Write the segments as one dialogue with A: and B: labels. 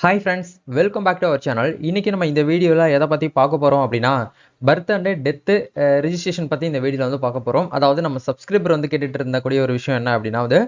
A: Hi friends, welcome back to our channel. இன்னைக்கு நம்ம இந்த வீடியோல எதை பத்தி பார்க்க போறோம் அப்படின்னா பர்த் அண்ட் டெத் ரெஜிஸ்ட்ரேஷன் பத்தி இந்த வீடியோல வந்து பார்க்க போறோம். அதாவது நம்ம சப்ஸ்கிரைபர் வந்து கேட்டுட்டு இருந்தக்கூடிய ஒரு விஷயம் என்ன அப்படின்னா வந்து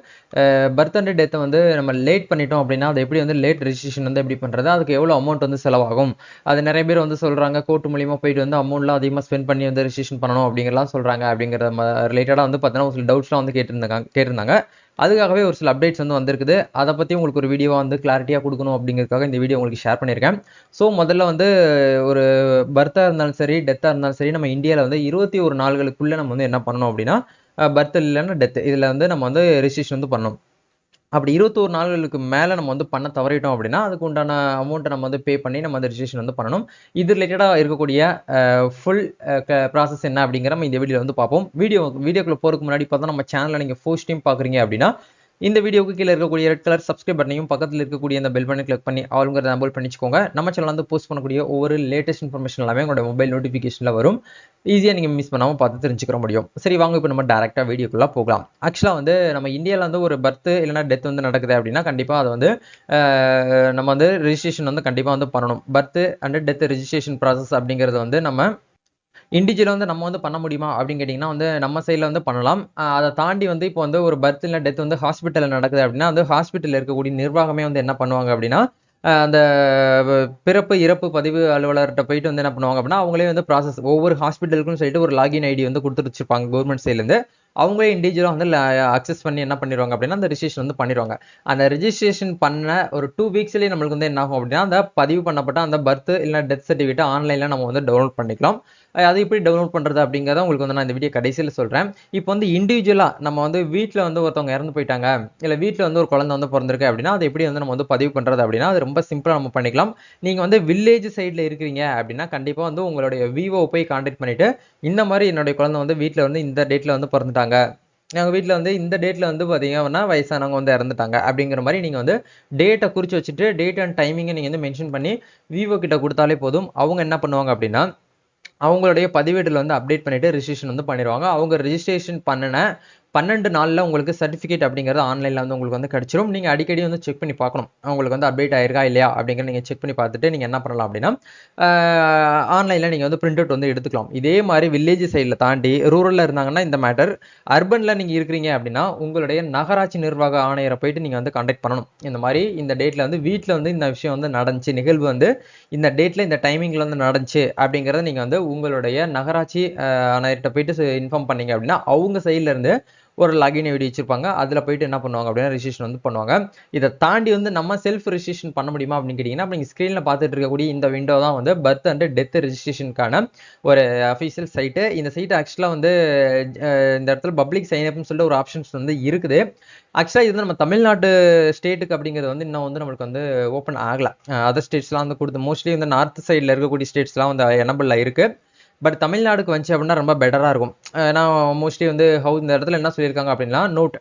A: பர்த் அண்ட் டெத் வந்து நம்ம லேட் பண்ணிட்டோம் அப்படின்னா அது எப்படி வந்து லேட் ரெஜிஸ்ட்ரேஷன் வந்து எப்படி பண்றது, அதுக்கு எவ்வளவு அமௌண்ட் வந்து செலவாகும், அது நிறைய பேர் வந்து சொல்றாங்க கோர்ட் மூலியமா போயிட்டு வந்து அமௌண்ட்லாம் அதிகமாக ஸ்பெண்ட் பண்ணி வந்து ரெஜிஸ்ட்ரேஷன் பண்ணணும் அப்படிங்கிறலாம் சொல்றாங்க. அப்படிங்கிற ரிலேட்டடா வந்து பார்த்தீங்கன்னா ஒரு சில டவுட்ஸ்லாம் வந்து கேட்டிருந்தாங்க. அதுக்காகவே ஒரு சில அப்டேட்ஸ் வந்து வந்திருக்குது. அதை பற்றி உங்களுக்கு ஒரு வீடியோ வந்து கிளாரிட்டியாக கொடுக்கணும் அப்படிங்கிறதுக்காக இந்த வீடியோ உங்களுக்கு ஷேர் பண்ணியிருக்கேன். ஸோ முதல்ல வந்து ஒரு பர்த்தாக இருந்தாலும் சரி டெத்தாக இருந்தாலும் சரி நம்ம இந்தியாவில் வந்து 21 நாள்களுக்குள்ளே நம்ம வந்து என்ன பண்ணணும் அப்படின்னா பர்த் இல்லைன்னா டெத் இதில் வந்து நம்ம வந்து ரெஜிஸ்ட்ரேஷன் வந்து பண்ணணும். அப்படி 21 நாள்களுக்கு மேலே நம்ம வந்து பண்ண தவறிட்டோம் அப்படின்னா அதுக்கு உண்டான அமௌண்ட்டை நம்ம வந்து பே பண்ணி நம்ம வந்து ரெஜிஸ்ட்ரேஷன் வந்து பண்ணணும். இது ரிலேட்டடாக இருக்கக்கூடிய ஃபுல் ப்ராசஸ் என்ன அப்படிங்கிற நம்ம இந்த வீடியோவில் வந்து பார்ப்போம். வீடியோக்குள்ள போகிறதுக்கு முன்னாடி பார்த்தா நம்ம சேனலில் நீங்கள் ஃபர்ஸ்ட் டைம் பார்க்குறீங்க அப்படின்னா இந்த வீடியோக்கு கீழே இருக்கக்கூடிய ரெட் கலர் சப்ஸ்கிரைப் பட்டனையும் பக்கத்தில் இருக்கக்கூடிய அந்த பெல் பட்டனை கிளிக் பண்ணி ஆளுங்கிறத நம்பர் பண்ணிச்சுக்கோங்க. நம்ம சேனல் வந்து போஸ்ட் பண்ணக்கூடிய ஒவ்வொரு லேட்டஸ்ட் இன்ஃபர்மேஷன் எல்லாமே உங்களோட மொபைல் நோட்டிஃபிகேஷனில் வரும். ஈஸியாக நீங்கள் மிஸ் பண்ணாமல் பார்த்து தெரிஞ்சுக்கிற முடியும். சரி வாங்க இப்போ நம்ம டேரெக்டாக வீடியோக்குள்ளே போகலாம். ஆக்சுவலாக வந்து நம்ம இந்தியாவில் வந்து ஒரு பர்த் இல்லைனா டெத் வந்து நடக்குது அப்படின்னா கண்டிப்பாக அதை வந்து நம்ம வந்து ரெஜிஸ்ட்ரேஷன் வந்து கண்டிப்பாக வந்து பண்ணணும். Birth and death registration process அப்படிங்கிறது வந்து நம்ம இண்டிவிஜுவலாக வந்து நம்ம வந்து பண்ண முடியுமா அப்படின்னு கேட்டிங்கன்னா வந்து நம்ம சைடில் வந்து பண்ணலாம். அதை தாண்டி வந்து இப்போ வந்து ஒரு பர்த் இல்லை டெத் வந்து ஹாஸ்பிட்டலில் நடக்குது அப்படின்னா வந்து ஹாஸ்பிட்டலில் இருக்கக்கூடிய நிர்வாகமே வந்து என்ன பண்ணுவாங்க அப்படின்னா அந்த பிறப்பு இறப்பு பதிவு அலுவலர்கிட்ட போயிட்டு வந்து என்ன பண்ணுவாங்க அப்படின்னா அவங்களே வந்து ப்ராசஸ் ஒவ்வொரு ஹாஸ்பிட்டலுக்கும் சொல்லிட்டு ஒரு லாகின் ஐடி வந்து கொடுத்துட்டு வச்சிருப்பாங்க கவர்மெண்ட் சைட்லேருந்து. அவங்களே இண்டிவிஜுவலாக வந்து அக்சஸ் பண்ணி என்ன பண்ணிடுவாங்க அப்படின்னா அந்த ரெஜிஸ்ட்ரேஷன் வந்து பண்ணிடுவாங்க. அந்த ரெஜிஸ்ட்ரேஷன் பண்ண ஒரு 2 வீக்ஸ்லேயே நம்மளுக்கு வந்து என்ன ஆகும் அப்படின்னா அந்த பதிவு பண்ணப்பட்ட அந்த பர்த் இல்லை டெத் சர்டிஃபிகேட் ஆன்லைனில் நம்ம வந்து டவுன்லோட் பண்ணிக்கலாம். அது எப்படி டவுன்லோட் பண்ணுறது அப்படிங்கிறத உங்களுக்கு வந்து நான் இந்த வீடியோ கடைசியில் சொல்கிறேன். இப்போ வந்து இண்டிவிஜுவலாக நம்ம வந்து வீட்டில் வந்து ஒருத்தவங்க இறந்து போயிட்டாங்க இல்லை வீட்டில் வந்து ஒரு குழந்தை வந்து பிறந்திருக்கு அப்படின்னா அது எப்படி வந்து நம்ம வந்து பதிவு பண்ணுறது அப்படின்னா அது ரொம்ப சிம்பிளாக நம்ம பண்ணிக்கலாம். நீங்கள் வந்து வில்லேஜ் சைடில் இருக்கிறீங்க அப்படின்னா கண்டிப்பாக வந்து உங்களுடைய விவோ போய் கான்டாக்ட் பண்ணிவிட்டு இந்த மாதிரி என்னுடைய குழந்தை வந்து வீட்டில் வந்து இந்த டேட்டில் வந்து பிறந்துட்டாங்க, எங்கள் வீட்டில் வந்து இந்த டேட்டில் வந்து பார்த்தீங்கன்னா வயசானவங்க வந்து இறந்துட்டாங்க அப்படிங்கிற மாதிரி நீங்கள் வந்து டேட்டை குறித்து வச்சுட்டு டேட் அண்ட் டைமிங்கை நீங்கள் வந்து மென்ஷன் பண்ணி விவோ கிட்ட கொடுத்தாலே போதும். அவங்க என்ன பண்ணுவாங்க அப்படின்னா அவங்களுடைய பதிவேட்டில் வந்து அப்டேட் பண்ணிவிட்டு ரெஜிஸ்ட்ரேஷன் வந்து பண்ணிடுவாங்க. அவங்க ரெஜிஸ்ட்ரேஷன் பண்ணின 12 நாளில் உங்களுக்கு சர்டிஃபிகேட் அப்படிங்கிறது ஆன்லைனில் வந்து உங்களுக்கு வந்து கிடச்சிரும். நீங்கள் அடிக்கடி வந்து செக் பண்ணி பார்க்கணும் உங்களுக்கு வந்து அப்டேட் ஆயிருக்கா இல்லையா அப்படிங்கிற நீங்கள் செக் பண்ணி பார்த்துட்டு நீங்கள் என்ன பண்ணலாம் அப்படின்னா ஆன்லைனில் நீங்கள் வந்து பிரிண்ட் அவுட் வந்து எடுத்துக்கலாம். இதே மாதிரி வில்லேஜ் சைடில் தாண்டி ரூரலில் இருந்தாங்கன்னா இந்த மேட்டர், அர்பனில் நீங்கள் இருக்கிறீங்க அப்படின்னா உங்களுடைய நகராட்சி நிர்வாக ஆணையரை போயிட்டு நீங்கள் வந்து கான்டாக்ட் பண்ணணும். இந்த மாதிரி இந்த டேட்டில் வந்து வீட்டில் வந்து இந்த விஷயம் வந்து நடந்துச்சு, நிகழ்வு வந்து இந்த டேட்டில் இந்த டைமிங்கில் வந்து நடந்துச்சு அப்படிங்கிறத நீங்கள் வந்து உங்களுடைய நகராட்சி ஆணையர்கிட்ட போயிட்டு இன்ஃபார்ம் பண்ணீங்க அப்படின்னா அவங்க சைட்லேருந்து ஒரு லாகின் ஐடி வச்சிருப்பாங்க. அதில் போயிட்டு என்ன பண்ணுவாங்க அப்படின்னா ரெஜிஸ்ட்ரேஷன் வந்து பண்ணுவாங்க. இதை தாண்டி வந்து நம்ம செல்ஃப் ரெஜிஸ்ட்ரேஷன் பண்ண முடியுமா அப்படின்னு கேட்டிங்கன்னா நீங்கள் ஸ்க்ரீனில் பார்த்துட்டு இருக்கக்கூடிய இந்த விண்டோ தான் வந்து பர்த் அண்ட் டெத் ரெஜிஸ்ட்ரேஷனுக்கான ஒரு அஃபீஷியல் சைட்டு. இந்த சைட்டு ஆக்சுவலாக வந்து இந்த இடத்துல பப்ளிக் சைன்அப்னு சொல்லிட்டு ஒரு ஆப்ஷன்ஸ் வந்து இருக்குது. ஆக்சுவலாக இது நம்ம தமிழ்நாட்டு ஸ்டேட்டுக்கு அப்படிங்கிறது வந்து இன்னும் வந்து நம்மளுக்கு வந்து ஓப்பன் ஆகலை. அதர் ஸ்டேட்ஸ்லாம் வந்து கொடுத்து மோஸ்ட்லி வந்து நார்த் சைடில் இருக்கக்கூடிய ஸ்டேட்ஸ்லாம் வந்து எனபிளில் இருக்குது. பட் தமிழ்நாடுக்கு வந்துச்சு அப்படின்னா ரொம்ப பெட்டராக இருக்கும். ஏன்னா மோஸ்ட்லி வந்து இந்த இடத்துல என்ன சொல்லியிருக்காங்க அப்படின்னா நோட்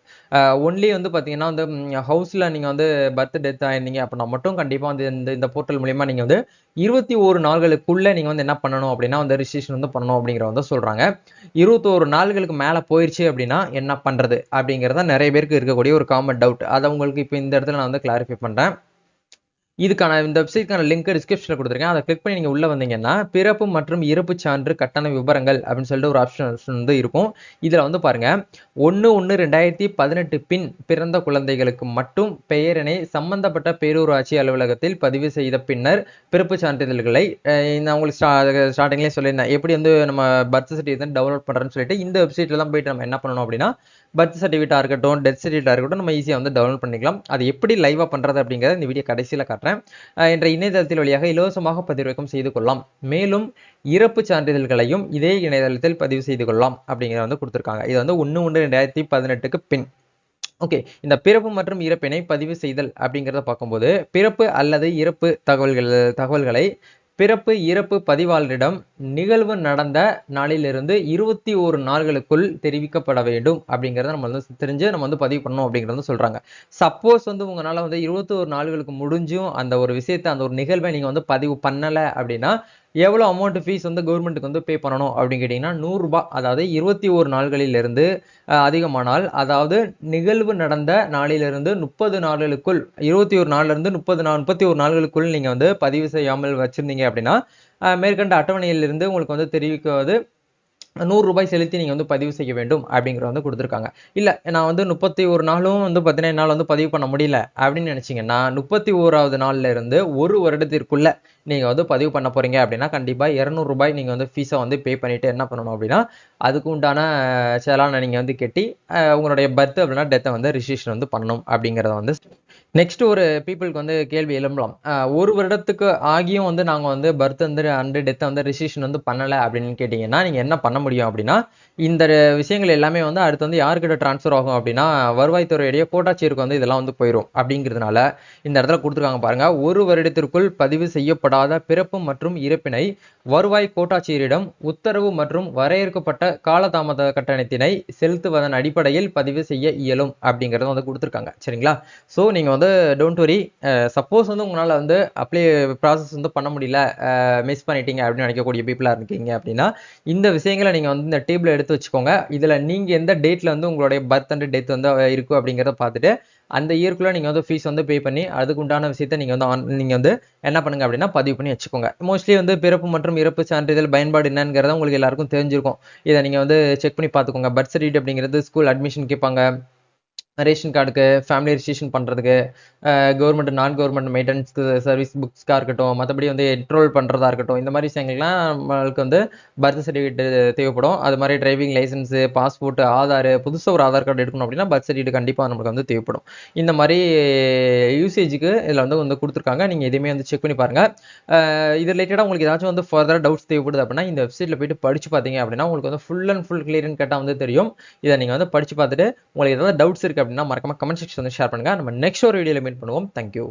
A: ஒன்லி வந்து பார்த்தீங்கன்னா வந்து ஹவுஸில் நீங்கள் வந்து பர்த் டெத் ஆயிருந்தீங்க அப்படின்னா மட்டும் கண்டிப்பாக வந்து இந்த போர்ட்டல் மூலிமா நீங்கள் வந்து 21 நாள்களுக்குள்ளே நீங்கள் வந்து என்ன பண்ணணும் அப்படின்னா வந்து ரெஜிஸ்ட்ரேஷன் வந்து பண்ணணும் அப்படிங்கிற வந்து சொல்கிறாங்க. 21 நாள்களுக்கு மேலே போயிடுச்சு அப்படின்னா என்ன பண்ணுறது அப்படிங்கிறத நிறைய பேருக்கு இருக்கக்கூடிய ஒரு காமன் டவுட். அதை உங்களுக்கு இப்போ இந்த இடத்துல நான் வந்து கிளாரிஃபை பண்ணுறேன். இதுக்கான இந்த வெப்சைட்கான லிங்க் டிஸ்கிரிப்ஷனில் கொடுத்துருக்கேன். அதை கிளிக் பண்ணி நீங்கள் உள்ளே வந்தீங்கன்னா பிறப்பு மற்றும் இறப்பு சான்று கட்டண விவரங்கள் அப்படின்னு சொல்லிட்டு ஒரு ஆப்ஷன் வந்து இருக்கும். இதில் வந்து பாருங்கள் 1/1/2018 பின் பிறந்த குழந்தைகளுக்கு மட்டும் பெயரினை சம்பந்தப்பட்ட பேரூராட்சி அலுவலகத்தில் பதிவு செய்த பின்னர் பிறப்பு சான்றிதழ்களை நான் உங்களுக்கு ஸ்டார்டிங்லேயே சொல்லியிருந்தேன் எப்படி வந்து நம்ம பர்த் சர்டிஃபிகேட் டவுன்லோட் பண்ணுறேன்னு சொல்லிட்டு இந்த வெப்சைட்டில் தான் போயிட்டு நம்ம என்ன பண்ணணும் அப்படின்னா பர்த் சர்டிஃபிகேட்டாக இருக்கட்டும் டெத் சர்டிஃபிகேட்டாக இருக்கட்டும் நம்ம ஈஸியாக வந்து டவுன்லோட் பண்ணிக்கலாம். அது எப்படி லைவாக பண்ணுறது அப்படிங்கிறத இந்த வீடியோ கடைசியில் காட்டுறேன். என்ற இணையதளத்தில் வழியாக இலவசமாக பதிவிறக்கம் செய்து கொள்ளலாம். மேலும் இறப்பு சான்றிதழ்களையும் இதே இணையதளத்தில் பதிவு செய்து கொள்ளலாம் அப்படிங்கிறத வந்து கொடுத்துருக்காங்க. இது வந்து 1/1/2018 பின். ஓகே, இந்த பிறப்பு மற்றும் இறப்பினை பதிவு செய்தல் அப்படிங்கிறத பார்க்கும்போது பிறப்பு அல்லது இறப்பு தகவல்களை பிறப்பு இறப்பு பதிவாளரிடம் நிகழ்வு நடந்த நாளிலிருந்து 21 நாள்களுக்குள் தெரிவிக்கப்பட வேண்டும் அப்படிங்கிறத நம்ம வந்து தெரிஞ்சு நம்ம வந்து பதிவு பண்ணணும் அப்படிங்கிறத சொல்றாங்க. சப்போஸ் வந்து உங்களால வந்து 21 நாள்களுக்கு முடிஞ்சும் அந்த ஒரு விஷயத்தை அந்த ஒரு நிகழ்வை நீங்க வந்து பதிவு பண்ணல அப்படின்னா எவ்வளோ அமௌண்ட் ஃபீஸ் வந்து கவர்மெண்ட்டுக்கு வந்து பே பண்ணணும் அப்படின்னு கேட்டிங்கன்னா 100 ரூபாய். அதாவது 21 நாள்களிலிருந்து அதிகமானால், அதாவது நிகழ்வு நடந்த நாளிலிருந்து 30 நாட்களுக்குள் 21 நாள்லேருந்து 31 நாள்களுக்குள் நீங்கள் வந்து பதிவு செய்யாமல் வச்சுருந்தீங்க அப்படின்னா மேற்கண்ட அட்டவணையிலிருந்து உங்களுக்கு வந்து தெரிவிக்குவது 100 ரூபாய் செலுத்தி நீங்கள் வந்து பதிவு செய்ய வேண்டும் அப்படிங்கிற வந்து கொடுத்துருக்காங்க. இல்லை நான் வந்து 31 நாளும் வந்து 17 நாள் வந்து பதிவு பண்ண முடியல அப்படின்னு நினச்சிங்கன்னா 31வது நாள்ல இருந்து ஒரு வருடத்திற்குள்ள நீங்கள் வந்து பதிவு பண்ண போறீங்க அப்படின்னா கண்டிப்பாக 200 ரூபாய் நீங்கள் வந்து ஃபீஸை வந்து பே பண்ணிட்டு என்ன பண்ணணும் அப்படின்னா அதுக்கு உண்டான செலானை நீங்கள் வந்து கட்டி உங்களுடைய பர்த் அப்படின்னா டெத்தை வந்து ரிஜிஸ்ட்ரேஷன் வந்து பண்ணணும் அப்படிங்கிறத வந்து நெக்ஸ்ட் ஒரு பீப்புளுக்கு வந்து கேள்வி எழும்பலாம். ஒரு வருடத்துக்கு ஆகியும் வந்து நாங்கள் வந்து பர்த் வந்து அண்டு டெத்தை வந்து ரிஜிஸ்ட்ரேஷன் வந்து பண்ணலை அப்படின்னு கேட்டிங்கன்னா நீங்கள் என்ன பண்ண முடியும் அப்படின்னா இந்த விஷயங்கள் எல்லாமே வந்து அடுத்து வந்து யாருக்கிட்ட ட்ரான்ஸ்ஃபர் ஆகும் அப்படின்னா வருவாய்த்துறையுடைய கோட்டாட்சியருக்கு வந்து இதெல்லாம் வந்து போயிடும். அப்படிங்கிறதுனால இந்த இடத்துல கொடுத்துருக்காங்க பாருங்க, ஒரு வருடத்திற்குள் பதிவு செய்யப்படாத பிறப்பு மற்றும் இறப்பினை வருவாய் கோட்டாட்சியரிடம் உத்தரவு மற்றும் வரையறுக்கப்பட்ட காலதாமத கட்டணத்தினை செலுத்துவதன் அடிப்படையில் பதிவு செய்ய இயலும் அப்படிங்கிறத வந்து கொடுத்துருக்காங்க. சரிங்களா? ஸோ நீங்கள் வந்து டோன்ட் வரி, சப்போஸ் வந்து உங்களால் வந்து அப்ளை ப்ராசஸ் வந்து பண்ண முடியல, மிஸ் பண்ணிட்டீங்க அப்படின்னு நினைக்கக்கூடிய பீப்புளாக இருக்கீங்க அப்படின்னா இந்த விஷயங்களை நீங்கள் வந்து இந்த டேபிள் எடுத்து வச்சுக்கோங்க. இதில் நீங்கள் எந்த டேட்டில் வந்து உங்களுடைய பர்த் அண்ட் டெத் வந்து இருக்கும் அப்படிங்கிறத பார்த்துட்டு அந்த இயர்க்குள்ளே நீங்கள் வந்து ஃபீஸ் வந்து பே பண்ணி அதுக்கு உண்டான விஷயத்தை நீங்கள் வந்து என்ன பண்ணுங்க அப்படின்னா பதிவு பண்ணி வச்சுக்கோங்க. மோஸ்ட்லி வந்து பிறப்பு மற்றும் இறப்பு சான்றிதழ் பயன்பாடு என்னங்கிறத உங்களுக்கு எல்லாருக்கும் தெரிஞ்சிருக்கும். இதை நீங்கள் வந்து செக் பண்ணி பார்த்துக்கோங்க. பர்த் சர்டிஃபிகேட் அப்படிங்கிறது ஸ்கூல் அட்மிஷன் கேட்பாங்க, ரேஷன் கார்டுக்கு, ஃபேமிலி ரிஜிஸ்ட்ரேஷன் பண்ணுறதுக்கு, கவர்மெண்ட் நான் கவர்மெண்ட் மெயின்டெனன்ஸ் சர்வீஸ் புக்ஸ்க்காக இருக்கட்டும், மற்றபடி வந்து என்ரோல் பண்ணுறதா இருக்கட்டும், இந்த மாதிரி விஷயங்கள்லாம் நம்மளுக்கு வந்து பர்த் சர்டிஃபிகேட் தேவைப்படும். அது மாதிரி டிரைவிங் லைசன்ஸு, பாஸ்போர்ட், ஆதார், புதுசாக ஒரு ஆதார் கார்டு எடுக்கணும் அப்படின்னா பர்த் சர்டிஃபிகேட் கண்டிப்பாக நமக்கு வந்து தேவைப்படும். இந்த மாதிரி யூசேஜுக்கு இதில் வந்து கொடுத்துருக்காங்க. நீங்கள் எதுவுமே வந்து செக் பண்ணி பாருங்கள். இது ரிலேட்டடாக உங்களுக்கு ஏதாச்சும் வந்து ஃபர்தராக டவுட்ஸ் தேவைப்படுது அப்படின்னா இந்த வெப்சைட்டில் போய்ட்டு படித்து பார்த்தீங்க அப்படின்னா உங்களுக்கு வந்து ஃபுல் அண்ட் ஃபுல் கிளியர்னு கேட்டால் வந்து தெரியும். இதை நீங்கள் வந்து படித்து பார்த்துட்டு உங்களுக்கு ஏதாவது டவுட்ஸ் இருக்குது அப்படின்னா மறக்காம கமெண்ட் செக்ஷன் வந்து ஷேர் பண்ணுங்கள். நம்ம நெக்ஸ்ட் ஒரு வீடியோவில் மீட் பண்ணுவோம். தேங்க்யூ.